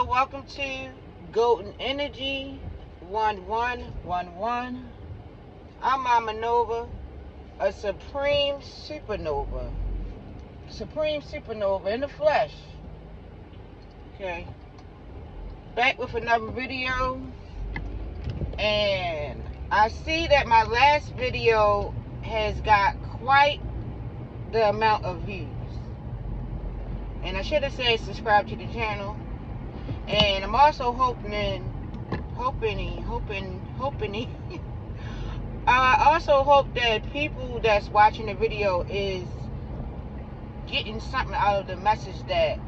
Hello, welcome to Golden Energy 1111. I'm Mama Nova, a supreme supernova. Supreme supernova in the flesh. Okay. Back with another video. And I see that my last video has got quite the amount of views. And I should have said subscribe to the channel. And I'm also hoping I also hope that people that's watching the video is getting something out of the message that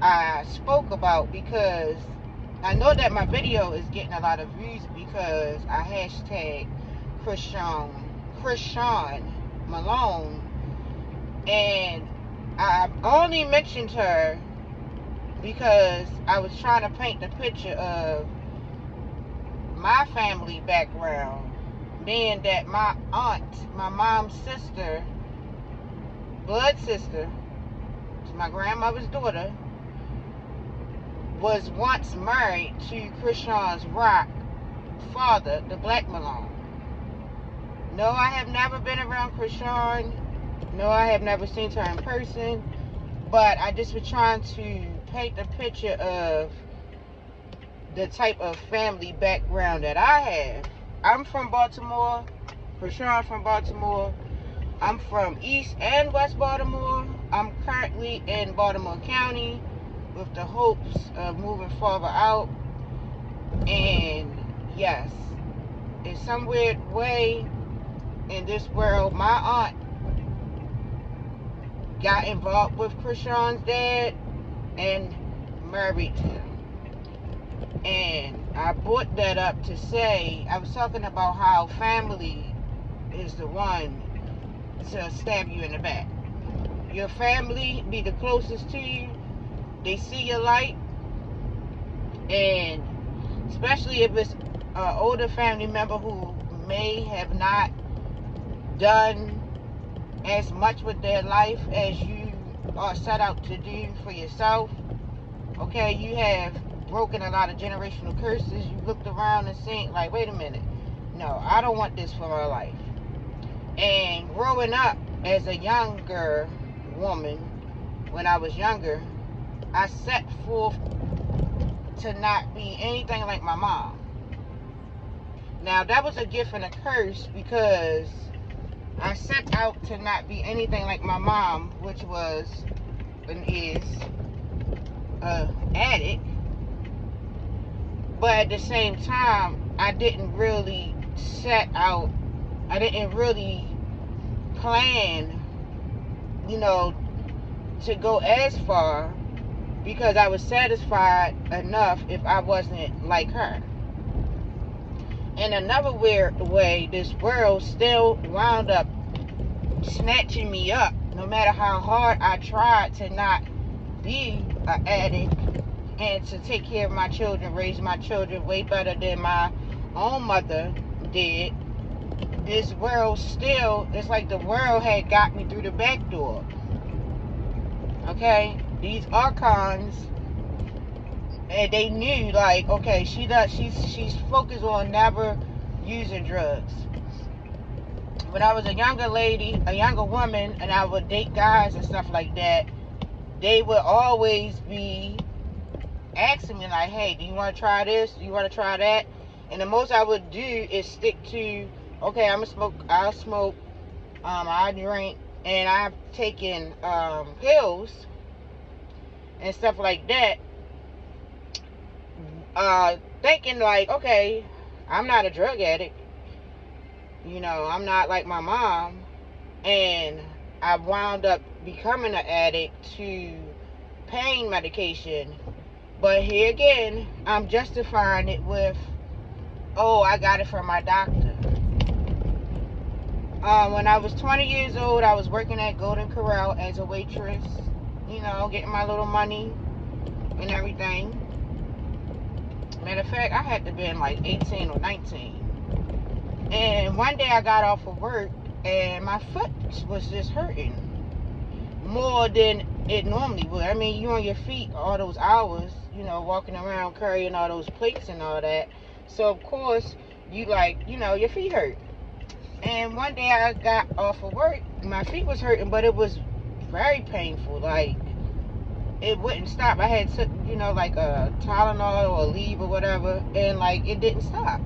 I spoke about, because I know that my video is getting a lot of views because I hashtag Christian Malone, and I only mentioned her because I was trying to paint the picture of my family background, being that my aunt, my mom's sister, blood sister, my grandmother's daughter, was once married to Christian's Rock father, the Black Malone. No, I have never been around Christian. No, I have never seen her in person. But I just was trying to paint the picture of the type of family background that I have. I'm from Baltimore. Christian from Baltimore. I'm from East and West Baltimore. I'm currently in Baltimore County with the hopes of moving farther out. And yes, in some weird way in this world, my aunt got involved with Christian's dad and married him. And I brought that up to say, I was talking about how family is the one to stab you in the back. Your family be the closest to you. They see your light, and especially if it's an older family member who may have not done as much with their life as you are set out to do for yourself. Okay, you have broken a lot of generational curses. You looked around and seen, like, wait a minute, no, I don't want this for my life. And growing up as a younger woman, when I was younger, I set forth to not be anything like my mom. Now, that was a gift and a curse, because I set out to not be anything like my mom, which was and is an addict. But at the same time, I didn't really plan, to go as far, because I was satisfied enough if I wasn't like her. In another weird way, this world still wound up snatching me up, no matter how hard I tried to not be an addict and to take care of my children, raise my children way better than my own mother did. This world still, it's like the world had got me through the back door. Okay? These archons, and they knew, like, okay, she's focused on never using drugs. When I was a younger woman, and I would date guys and stuff like that, they would always be asking me, like, hey, do you want to try this? Do you want to try that? And the most I would do is stick to, okay, I'll smoke, I drink, and I've taken pills and stuff like that, thinking like, okay, I'm not a drug addict, I'm not like my mom. And I wound up becoming an addict to pain medication. But here again, I'm justifying it with, oh, I got it from my doctor. When I was 20 years old, I was working at Golden Corral as a waitress, getting my little money and everything. Matter of fact, I had to be like 18 or 19. And one day I got off of work and my foot was just hurting. more than it normally would. I mean, you on your feet all those hours, walking around carrying all those plates and all that. So of course you your feet hurt. And one day I got off of work, my feet was hurting, but it was very painful. Like, it wouldn't stop. I had took, like a Tylenol or a Aleve or whatever, and like it didn't stop.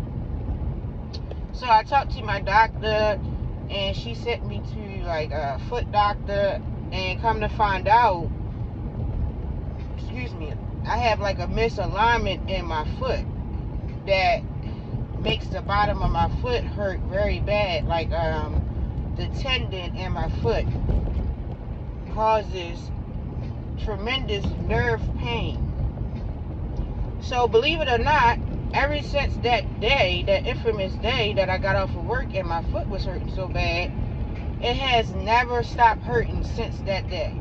So I talked to my doctor, and she sent me to like a foot doctor, and come to find out, I have like a misalignment in my foot that makes the bottom of my foot hurt very bad. Like the tendon in my foot causes tremendous nerve pain. So believe it or not, ever since that day, that infamous day that I got off of work and my foot was hurting so bad, it has never stopped hurting since that day.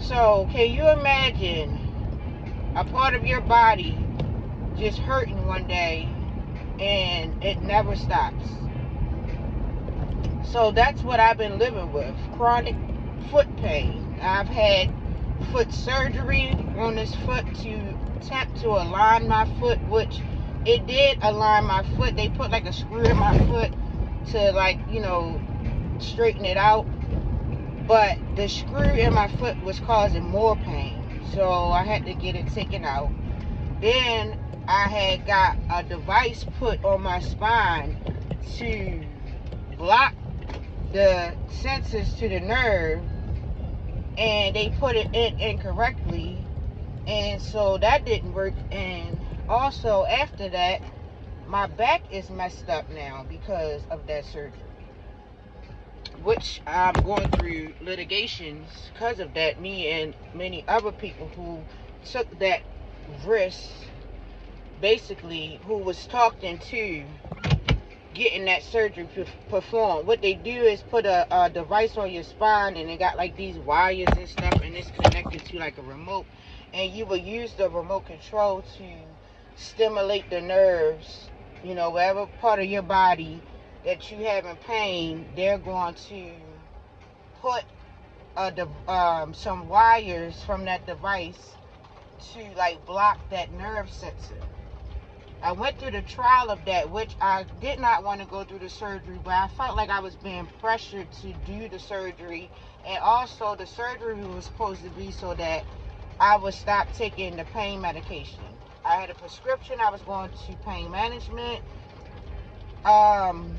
So can you imagine a part of your body just hurting one day and it never stops? So that's what I've been living with, chronic foot pain. I've had foot surgery on this foot to attempt to align my foot, which it did align my foot. They put like a screw in my foot to straighten it out, but the screw in my foot was causing more pain, so I had to get it taken out. Then I had got a device put on my spine to block the sensors to the nerve, and they put it in incorrectly, and so that didn't work. And also after that, my back is messed up now because of that surgery, which I'm going through litigations because of that. Me and many other people who took that risk, basically, who was talked into getting that surgery performed. What they do is put a device on your spine, and they got like these wires and stuff, and it's connected to like a remote, and you will use the remote control to stimulate the nerves, wherever part of your body that you have in pain. They're going to put some wires from that device to like block that nerve sensor. I went through the trial of that, which I did not want to go through the surgery, but I felt like I was being pressured to do the surgery. And also the surgery was supposed to be so that I would stop taking the pain medication. I had a prescription. I was going to pain management. And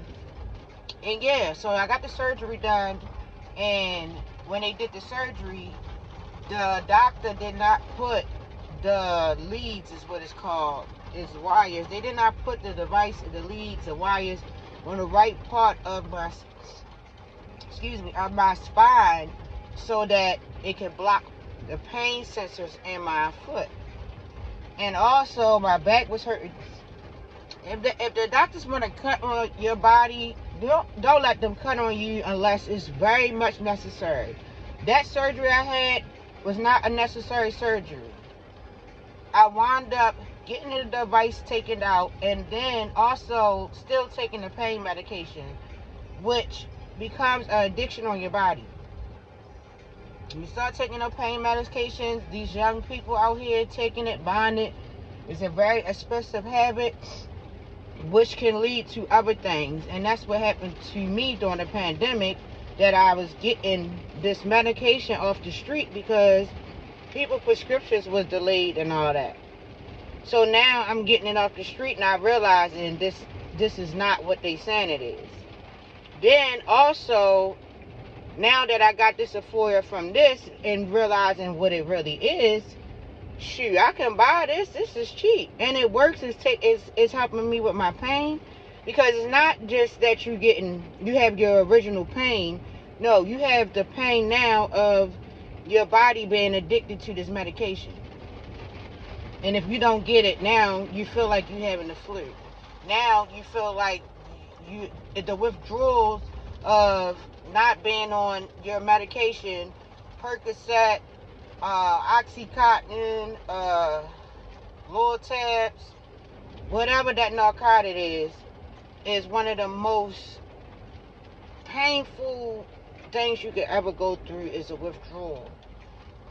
yeah, so I got the surgery done, and when they did the surgery, the doctor did not put the leads, is what it's called, is wires. They did not put the device, the leads, the wires on the right part of my spine so that it could block the pain sensors in my foot. And also my back was hurting. If the doctors want to cut on your body, don't let them cut on you unless it's very much necessary. That surgery I had was not a necessary surgery. I wound up getting the device taken out, and then also still taking the pain medication, which becomes an addiction on your body. You start taking the pain medications, these young people out here taking it, buying it, it's a very expensive habit, which can lead to other things. And that's what happened to me during the pandemic, that I was getting this medication off the street because people's prescriptions was delayed and all that. So now I'm getting it off the street, and I'm realizing this is not what they saying it is. Then also, now that I got this euphoria from this and realizing what it really is, shoot, I can buy this. This is cheap, and it works. It's helping me with my pain, because it's not just that you have your original pain. No, you have the pain now of your body being addicted to this medication. And if you don't get it now, you feel like you're having the flu. Now you feel like the withdrawals of not being on your medication, Percocet, Oxycontin, Lortabs, whatever that narcotic is one of the most painful things you could ever go through is a withdrawal.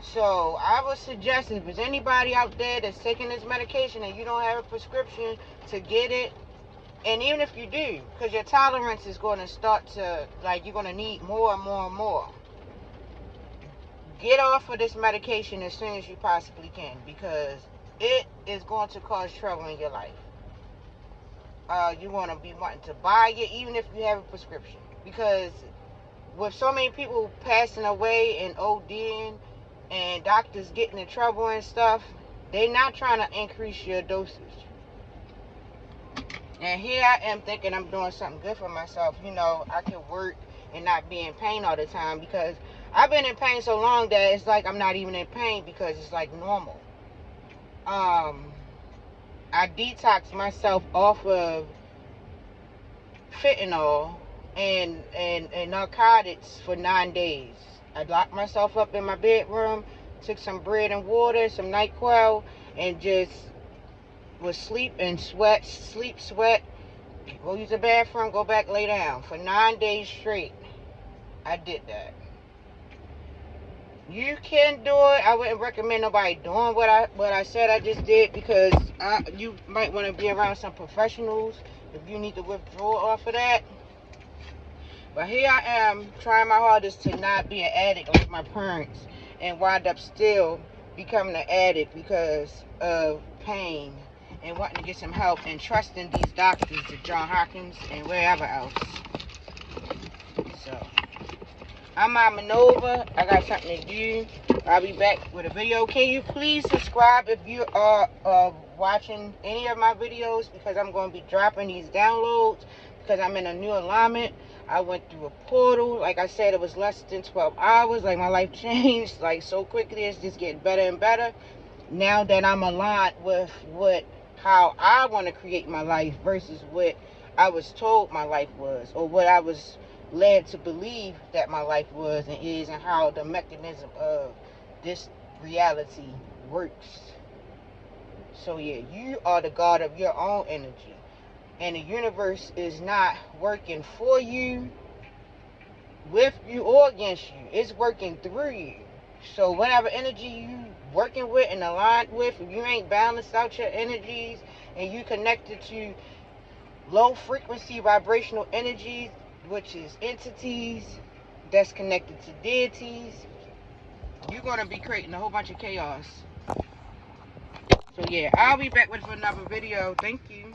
So I would suggest, if there's anybody out there that's taking this medication and you don't have a prescription, to get it. And even if you do, because your tolerance is going to start to, like, you're going to need more and more and more. Get off of this medication as soon as you possibly can, because it is going to cause trouble in your life. You want to be wanting to buy it even if you have a prescription, because with so many people passing away and ODing and doctors getting in trouble and stuff, they're not trying to increase your dosage. And here I am thinking I'm doing something good for myself. You know, I can work and not be in pain all the time, because I've been in pain so long that it's like I'm not even in pain, because it's like normal. I detoxed myself off of fentanyl and narcotics for 9 days. I locked myself up in my bedroom, took some bread and water, some NyQuil, and just was sleep, sweat, go use the bathroom, go back, lay down. For 9 days straight, I did that. You can do it. I wouldn't recommend nobody doing what I said I just did, because you might want to be around some professionals if you need to withdraw off of that. But here I am trying my hardest to not be an addict like my parents, and wind up still becoming an addict because of pain and wanting to get some help and trusting these doctors at Johns Hopkins and wherever else. So I'm Mama Nova. I got something to do. I'll be back with a video. Can you please subscribe if you are watching any of my videos, because I'm going to be dropping these downloads, because I'm in a new alignment. I went through a portal. Like I said, it was less than 12 hours. Like, my life changed like so quickly. It's just getting better and better now that I'm aligned with how I want to create my life versus what I was told my life was, or what I was led to believe that my life was and is, and how the mechanism of this reality works. So yeah, you are the god of your own energy, and the universe is not working for you, with you, or against you. It's working through you. So whatever energy you working with and aligned with, if you ain't balanced out your energies and you connected to low frequency vibrational energies, which is entities that's connected to deities, you're going to be creating a whole bunch of chaos. So yeah, I'll be back with another video. Thank you.